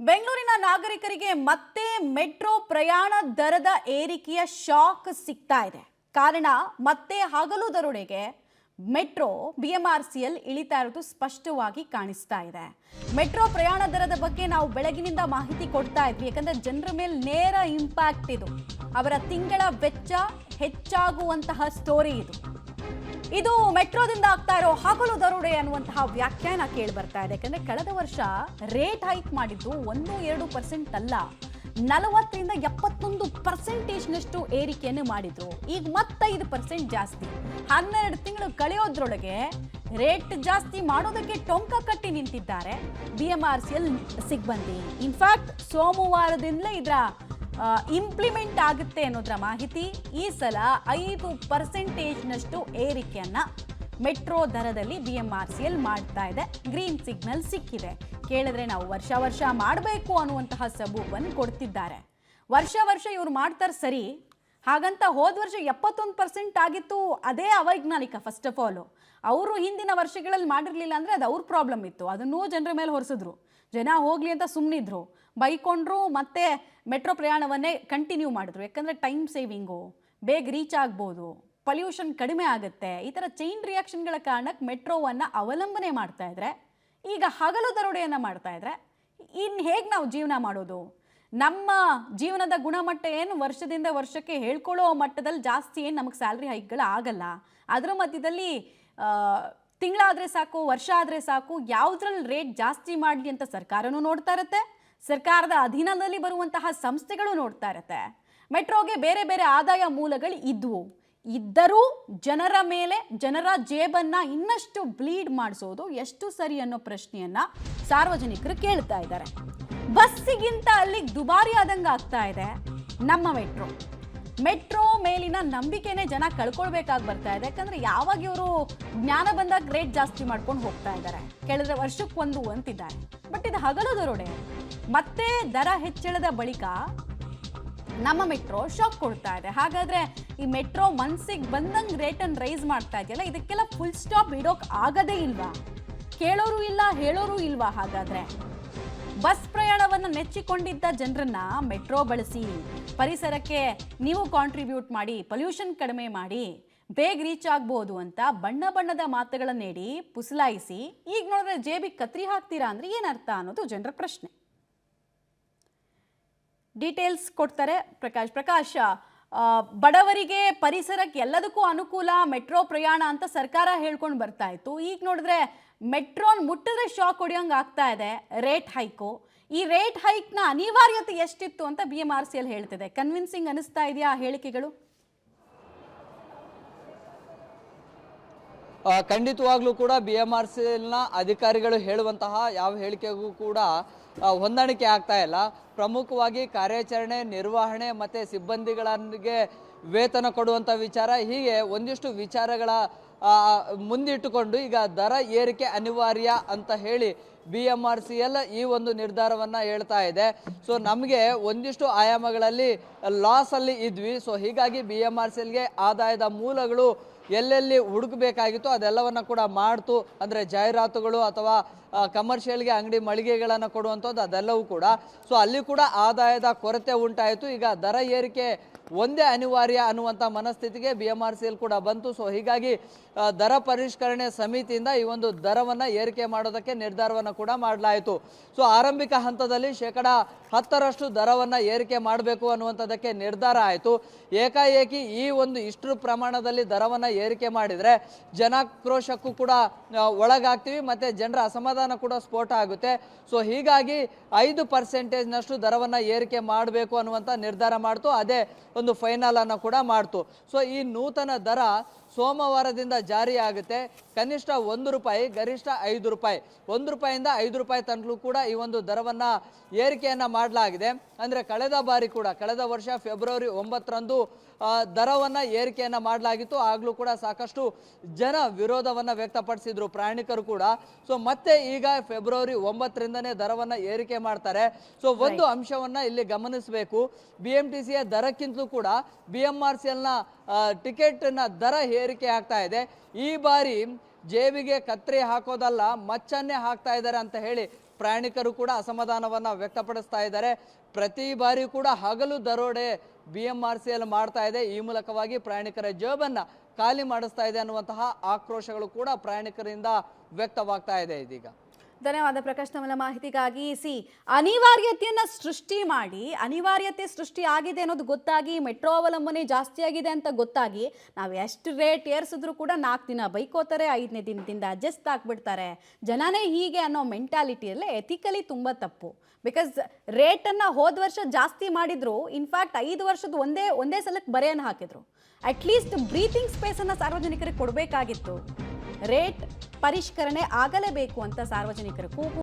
ಬೆಂಗಳೂರಿನ ನಾಗರಿಕರಿಗೆ ಮತ್ತೆ ಮೆಟ್ರೋ ಪ್ರಯಾಣ ದರದ ಏರಿಕೆಯ ಶಾಕ್ ಸಿಗ್ತಾ ಇದೆ. ಕಾರಣ ಮತ್ತೆ ಹಗಲು ದರೋಡೆಗೆ ಮೆಟ್ರೋ BMRCL ಇಳಿತಾ ಇರೋದು ಸ್ಪಷ್ಟವಾಗಿ ಕಾಣಿಸ್ತಾ ಇದೆ. ಮೆಟ್ರೋ ಪ್ರಯಾಣ ದರದ ಬಗ್ಗೆ ನಾವು ಬೆಳಗಿನಿಂದ ಮಾಹಿತಿ ಕೊಡ್ತಾ ಇದ್ವಿ, ಯಾಕಂದ್ರೆ ಜನರ ಮೇಲೆ ನೇರ ಇಂಪ್ಯಾಕ್ಟ್ ಇದು. ಅವರ ತಿಂಗಳ ವೆಚ್ಚ ಹೆಚ್ಚಾಗುವಂತಹ ಸ್ಟೋರಿ ಇದು ಮೆಟ್ರೋದಿಂದ ಆಗ್ತಾ ಇರೋ ಹಗಲು ದರೋಡೆ ಅನ್ನುವಂತಹ ವ್ಯಾಖ್ಯಾನ ಕೇಳಿ ಬರ್ತಾ ಇದೆ. ಯಾಕಂದ್ರೆ ಕಳೆದ ವರ್ಷ ರೇಟ್ ಹೈಕ್ ಮಾಡಿದ್ದು 1-2% ಅಲ್ಲ, 40ರಿಂದ 71% ಏರಿಕೆಯನ್ನು ಮಾಡಿದ್ರು. ಈಗ ಮತ್ತೆ 5% ಜಾಸ್ತಿ. 12 ತಿಂಗಳು ಕಳೆಯೋದ್ರೊಳಗೆ ರೇಟ್ ಜಾಸ್ತಿ ಮಾಡೋದಕ್ಕೆ ಟೊಂಕ ಕಟ್ಟಿ ನಿಂತಿದ್ದಾರೆ BMRCL ಸಿಬ್ಬಂದಿ. ಇನ್ಫ್ಯಾಕ್ಟ್ ಸೋಮವಾರದಿಂದಲೇ ಇದರ ಇಂಪ್ಲಿಮೆಂಟ್ ಆಗುತ್ತೆ ಅನ್ನೋದ್ರ ಮಾಹಿತಿ. ಈ ಸಲ 5%ನಷ್ಟು ಏರಿಕೆಯನ್ನ ಮೆಟ್ರೋ ದರದಲ್ಲಿ BMRCL ಮಾಡ್ತಾ ಇದೆ. ಗ್ರೀನ್ ಸಿಗ್ನಲ್ ಸಿಕ್ಕಿದೆ. ಕೇಳಿದ್ರೆ ನಾವು ವರ್ಷ ಮಾಡಬೇಕು ಅನ್ನುವಂತಹ ಸಬೂಬನ್ನು ಕೊಡ್ತಿದ್ದಾರೆ. ವರ್ಷ ಇವ್ರು ಮಾಡ್ತಾರೆ ಸರಿ, ಹಾಗಂತ ಹೋದ ವರ್ಷ 71% ಆಗಿತ್ತು, ಅದೇ ಅವೈಜ್ಞಾನಿಕ. ಫಸ್ಟ್ ಆಫ್ ಆಲ್ ಅವರು ಹಿಂದಿನ ವರ್ಷಗಳಲ್ಲಿ ಮಾಡಿರಲಿಲ್ಲ ಅಂದರೆ ಅದು ಅವ್ರ ಪ್ರಾಬ್ಲಮ್ ಇತ್ತು, ಅದನ್ನೂ ಜನರ ಮೇಲೆ ಹೊರಿಸಿದ್ರು. ಜನ ಹೋಗಲಿ ಅಂತ ಸುಮ್ಮನಿದ್ರು, ಬೈಕೊಂಡ್ರು, ಮತ್ತೆ ಮೆಟ್ರೋ ಪ್ರಯಾಣವನ್ನೇ ಕಂಟಿನ್ಯೂ ಮಾಡಿದ್ರು. ಯಾಕಂದರೆ ಟೈಮ್ ಸೇವಿಂಗು, ಬೇಗ ರೀಚ್ ಆಗ್ಬೋದು, ಪೊಲ್ಯೂಷನ್ ಕಡಿಮೆ ಆಗುತ್ತೆ. ಈ ಥರ ಚೈನ್ ರಿಯಾಕ್ಷನ್ಗಳ ಕಾರಣಕ್ಕೆ ಮೆಟ್ರೋವನ್ನು ಅವಲಂಬನೆ ಮಾಡ್ತಾ ಇದ್ರೆ, ಈಗ ಹಗಲು ದರೋಡೆಯನ್ನು ಮಾಡ್ತಾ ಇದ್ರೆ ಇನ್ನು ಹೇಗೆ ನಾವು ಜೀವನ ಮಾಡೋದು? ನಮ್ಮ ಜೀವನದ ಗುಣಮಟ್ಟ ಏನು ವರ್ಷದಿಂದ ವರ್ಷಕ್ಕೆ ಹೇಳ್ಕೊಳ್ಳೋ ಮಟ್ಟದಲ್ಲಿ ಜಾಸ್ತಿ ಏನು ನಮಗೆ ಸ್ಯಾಲ್ರಿ ಹೈಕ್ಗಳು ಆಗಲ್ಲ. ಅದರ ಮಧ್ಯದಲ್ಲಿ ತಿಂಗಳಾದರೆ ಸಾಕು, ವರ್ಷ ಆದರೆ ಸಾಕು, ಯಾವುದ್ರಲ್ಲಿ ರೇಟ್ ಜಾಸ್ತಿ ಮಾಡಲಿ ಅಂತ ಸರ್ಕಾರನೂ ನೋಡ್ತಾ ಇರುತ್ತೆ, ಸರ್ಕಾರದ ಅಧೀನದಲ್ಲಿ ಬರುವಂತಹ ಸಂಸ್ಥೆಗಳು ನೋಡ್ತಾ ಇರುತ್ತೆ. ಮೆಟ್ರೋಗೆ ಬೇರೆ ಬೇರೆ ಆದಾಯ ಮೂಲಗಳು ಇದ್ದರೂ ಜನರ ಮೇಲೆ, ಜನರ ಜೇಬನ್ನ ಇನ್ನಷ್ಟು ಬ್ಲೀಡ್ ಮಾಡಿಸೋದು ಎಷ್ಟು ಸರಿ ಅನ್ನೋ ಪ್ರಶ್ನೆಯನ್ನ ಸಾರ್ವಜನಿಕರು ಕೇಳ್ತಾ ಇದ್ದಾರೆ. ಬಸ್ಸಿಗಿಂತ ಅಲ್ಲಿಗೆ ದುಬಾರಿ ಆದಂಗೆ ಆಗ್ತಾ ಇದೆ ನಮ್ಮ ಮೆಟ್ರೋ ಮೇಲಿನ ನಂಬಿಕೆನೇ ಜನ ಕಳ್ಕೊಳ್ಬೇಕಾಗಿ ಬರ್ತಾ ಇದೆ. ಯಾಕಂದ್ರೆ ಯಾವಾಗ ಇವರು ಜ್ಞಾನ ಬಂದಾಗ ರೇಟ್ ಜಾಸ್ತಿ ಮಾಡ್ಕೊಂಡು ಹೋಗ್ತಾ ಇದ್ದಾರೆ. ಕೇಳಿದ್ರೆ ವರ್ಷಕ್ಕೊಂದು ಅಂತಿದ್ದಾರೆ. ಬಟ್ ಇದು ಹಗಲು ದರೋಡೆ. ಮತ್ತೆ ದರ ಹೆಚ್ಚಳದ ಬಳಿಕ ನಮ್ಮ ಮೆಟ್ರೋ ಶಾಕ್ ಕೊಡ್ತಾ ಇದೆ. ಹಾಗಾದ್ರೆ ಈ ಮೆಟ್ರೋ ಮನ್ಸಿಗೆ ಬಂದಂಗೆ ರೇಟನ್ನು ರೈಸ್ ಮಾಡ್ತಾ ಇದೆಯಲ್ಲ, ಇದಕ್ಕೆಲ್ಲ ಫುಲ್ ಸ್ಟಾಪ್ ಇಡೋಕೆ ಆಗದೇ ಇಲ್ವಾ? ಕೇಳೋರು ಇಲ್ಲ, ಹೇಳೋರು ಇಲ್ವಾ? ಹಾಗಾದ್ರೆ ಬಸ್ ಪ್ರಯಾಣವನ್ನು ನೆಚ್ಚಿಕೊಂಡಿದ್ದ ಜನರನ್ನ ಮೆಟ್ರೋ ಬಳಸಿ, ಪರಿಸರಕ್ಕೆ ನೀವು ಕಾಂಟ್ರಿಬ್ಯೂಟ್ ಮಾಡಿ, ಪೊಲ್ಯೂಷನ್ ಕಡಿಮೆ ಮಾಡಿ, ಬೇಗ ರೀಚ್ ಆಗ್ಬೋದು ಅಂತ ಬಣ್ಣದ ಮಾತುಗಳನ್ನು ನೀಡಿ ಪುಸಲಾಯಿಸಿ, ಈಗ ನೋಡಿದ್ರೆ ಜೇಬಿಗೆ ಕತ್ರಿ ಹಾಕ್ತೀರಾ ಅಂದ್ರೆ ಏನರ್ಥ ಅನ್ನೋದು ಜನರ ಪ್ರಶ್ನೆ. ಡೀಟೇಲ್ಸ್ ಕೊಡ್ತಾರೆ ಪ್ರಕಾಶ್. ಬಡವರಿಗೆ, ಪರಿಸರಕ್ಕೆ, ಎಲ್ಲದಕ್ಕೂ ಅನುಕೂಲ ಮೆಟ್ರೋ ಪ್ರಯಾಣ ಅಂತ ಸರ್ಕಾರ ಹೇಳ್ಕೊಂಡು ಬರ್ತಾ ಇತ್ತು. ಈಗ ನೋಡಿದ್ರೆ ಮೆಟ್ರೋನ್ ಮುಟ್ಟಿದ್ರೆ ಶಾಕ್ ಹೊಡಿಯೋಂಗೆ ಆಗ್ತಾ ಇದೆ ರೇಟ್ ಹೈಕು. ಈ ರೇಟ್ ಹೈಕ್ನ ಅನಿವಾರ್ಯತೆ ಎಷ್ಟಿತ್ತು ಅಂತ BMRCL ಹೇಳ್ತಿದೆ. ಕನ್ವಿನ್ಸಿಂಗ್ ಅನಿಸ್ತಾ ಇದೆಯಾ ಆ ಹೇಳಿಕೆಗಳು? ಖಂಡಿತವಾಗ್ಲೂ ಕೂಡ BMRCLನ ಅಧಿಕಾರಿಗಳು ಹೇಳುವಂತಹ ಯಾವ ಹೇಳಿಕೆಗೂ ಕೂಡ ಹೊಂದಾಣಿಕೆ ಆಗ್ತಾ ಇಲ್ಲ. ಪ್ರಮುಖವಾಗಿ ಕಾರ್ಯಾಚರಣೆ, ನಿರ್ವಹಣೆ ಮತ್ತು ಸಿಬ್ಬಂದಿಗಳಿಗೆ ವೇತನ ಕೊಡುವಂಥ ವಿಚಾರ, ಹೀಗೆ ಒಂದಿಷ್ಟು ವಿಚಾರಗಳ ಮುಂದಿಟ್ಟುಕೊಂಡು ಈಗ ದರ ಏರಿಕೆ ಅನಿವಾರ್ಯ ಅಂತ ಹೇಳಿ BMRCL ಈ ಒಂದು ನಿರ್ಧಾರವನ್ನು ಹೇಳ್ತಾ ಇದೆ. ಸೊ ನಮಗೆ ಒಂದಿಷ್ಟು ಆಯಾಮಗಳಲ್ಲಿ ಲಾಸಲ್ಲಿ ಇದ್ವಿ. ಸೊ ಹೀಗಾಗಿ BMRCLಗೆ ಆದಾಯದ ಮೂಲಗಳು ಎಲ್ಲೆಲ್ಲಿ ಹುಡುಕಬೇಕಾಗಿತ್ತು ಅದೆಲ್ಲವನ್ನು ಕೂಡ ಮಾಡ್ತು. ಅಂದರೆ ಜಾಹೀರಾತುಗಳು ಅಥವಾ ಕಮರ್ಷಿಯಲ್ಗೆ ಅಂಗಡಿ ಮಳಿಗೆಗಳನ್ನು ಕೊಡುವಂಥದ್ದು ಅದೆಲ್ಲವೂ ಕೂಡ. ಸೊ ಅಲ್ಲಿ ಕೂಡ ಆದಾಯದ ಕೊರತೆ ಉಂಟಾಯಿತು. ಈಗ ದರ ಏರಿಕೆ ಒಂದೇ ಅನಿವಾರ್ಯ ಅನ್ನುವಂಥ ಮನಸ್ಥಿತಿಗೆ BMRCL ಕೂಡ ಬಂತು. ಸೊ ಹೀಗಾಗಿ ದರ ಪರಿಷ್ಕರಣೆ ಸಮಿತಿಯಿಂದ ಈ ಒಂದು ದರವನ್ನು ಏರಿಕೆ ಮಾಡೋದಕ್ಕೆ ನಿರ್ಧಾರವನ್ನು ಕೂಡ ಮಾಡಲಾಯಿತು. ಸೊ ಆರಂಭಿಕ ಹಂತದಲ್ಲಿ 10% ದರವನ್ನು ಏರಿಕೆ ಮಾಡಬೇಕು ಅನ್ನುವಂಥದ್ದಕ್ಕೆ ನಿರ್ಧಾರ ಆಯಿತು. ಏಕಾಏಕಿ ಈ ಒಂದು ಇಷ್ಟು ಪ್ರಮಾಣದಲ್ಲಿ ದರವನ್ನು ಏರಿಕೆ ಮಾಡಿದರೆ ಜನಾಕ್ರೋಶಕ್ಕೂ ಕೂಡ ಒಳಗಾಗ್ತೀವಿ, ಮತ್ತು ಜನರ ಅಸಮಾಧಾನ ಕೂಡ ಸ್ಫೋಟ ಆಗುತ್ತೆ. ಸೊ ಹೀಗಾಗಿ 5%ನಷ್ಟು ದರವನ್ನು ಏರಿಕೆ ಮಾಡಬೇಕು ಅನ್ನುವಂಥ ನಿರ್ಧಾರ ಮಾಡ್ತು. ಅದೇ ಒಂದು ಫೈನಲ್ ಅನ್ನು ಕೂಡ ಮಾಡ್ತು. ಸೊ ಈ ನೂತನ ದರ ಸೋಮವಾರದಿಂದ ಜಾರಿ ಆಗುತ್ತೆ. ಕನಿಷ್ಠ ₹1, ಗರಿಷ್ಠ ₹5. ₹1 5 ತನಕಲೂ ಕೂಡ ಈ ಒಂದು ದರವನ್ನು ಏರಿಕೆಯನ್ನು ಮಾಡಲಾಗಿದೆ. ಅಂದರೆ ಕಳೆದ ಬಾರಿ ಕೂಡ, ಕಳೆದ ವರ್ಷ ಫೆಬ್ರವರಿ 9ರಂದು ದರವನ್ನು ಏರಿಕೆಯನ್ನು ಮಾಡಲಾಗಿತ್ತು. ಆಗಲೂ ಕೂಡ ಸಾಕಷ್ಟು ಜನ ವಿರೋಧವನ್ನು ವ್ಯಕ್ತಪಡಿಸಿದ್ರು, ಪ್ರಯಾಣಿಕರು ಕೂಡ. ಸೊ ಮತ್ತೆ ಈಗ ಫೆಬ್ರವರಿ 9ರಿಂದನೇ ದರವನ್ನು ಏರಿಕೆ ಮಾಡ್ತಾರೆ. ಸೊ ಒಂದು ಅಂಶವನ್ನು ಇಲ್ಲಿ ಗಮನಿಸಬೇಕು, BMTCಯ ದರಕ್ಕಿಂತಲೂ ಕೂಡ BMRCLನ ಟಿಕೆಟ್ನ ದರ ಏರಿಕೆ ಆಗ್ತಾ ಇದೆ. ಈ ಬಾರಿ ಜೇಬಿಗೆ ಕತ್ರಿ ಹಾಕೋದಲ್ಲ, ಮಚ್ಚನ್ನೇ ಹಾಕ್ತಾ ಇದ್ದಾರೆ ಅಂತ ಹೇಳಿ ಪ್ರಯಾಣಿಕರು ಕೂಡ ಅಸಮಾಧಾನವನ್ನು ವ್ಯಕ್ತಪಡಿಸ್ತಾ ಇದ್ದಾರೆ. ಪ್ರತಿ ಬಾರಿ ಕೂಡ ಹಗಲು ದರೋಡೆ BMRCL ಮಾಡ್ತಾ ಇದೆ, ಈ ಮೂಲಕವಾಗಿ ಪ್ರಯಾಣಿಕರ ಜೇಬನ್ನು ಖಾಲಿ ಮಾಡಿಸ್ತಾ ಇದೆ ಅನ್ನುವಂತಹ ಆಕ್ರೋಶಗಳು ಕೂಡ ಪ್ರಯಾಣಿಕರಿಂದ ವ್ಯಕ್ತವಾಗ್ತಾ ಇದೆ ಇದೀಗ. ಧನ್ಯವಾದ ಪ್ರಕಾಶ್, ನಮ್ಮನ್ನ ಮಾಹಿತಿಗಾಗಿ. ಅನಿವಾರ್ಯತೆಯನ್ನ ಅನಿವಾರ್ಯತೆ ಸೃಷ್ಟಿ ಆಗಿದೆ ಅನ್ನೋದು ಗೊತ್ತಾಗಿ, ಮೆಟ್ರೋ ಅವಲಂಬನೆ ಜಾಸ್ತಿ ಆಗಿದೆ ಅಂತ ಗೊತ್ತಾಗಿ ನಾವು ಎಷ್ಟು ರೇಟ್ ಏರಿಸಿದ್ರು ಕೂಡ 4 ದಿನ ಬೈಕೋತಾರೆ, 5ನೇ ದಿನದಿಂದ ಅಡ್ಜಸ್ಟ್ ಆಗ್ಬಿಡ್ತಾರೆ. ಜನನೇ ಹೀಗೆ ಅನ್ನೋ ಮೆಂಟಾಲಿಟಿಯಲ್ಲೇ ಎಥಿಕಲಿ ತುಂಬ ತಪ್ಪು. ಬಿಕಾಸ್ ರೇಟನ್ನು ಹೋದ ವರ್ಷ ಜಾಸ್ತಿ ಮಾಡಿದ್ರು, ಇನ್ಫ್ಯಾಕ್ಟ್ 5 ವರ್ಷದ ಒಂದೇ ಸಲಕ್ಕೆ ಬರೆಯನ್ನು ಹಾಕಿದ್ರು. ಅಟ್ಲೀಸ್ಟ್ ಬ್ರೀತಿಂಗ್ ಸ್ಪೇಸನ್ನು ಸಾರ್ವಜನಿಕರಿಗೆ ಕೊಡಬೇಕಾಗಿತ್ತು. ರೇಟ್ ಪರಿಷ್ಕರಣೆ ಆಗಲೇಬೇಕು ಅಂತ ಸಾರ್ವಜನಿಕರು ಕೂಗು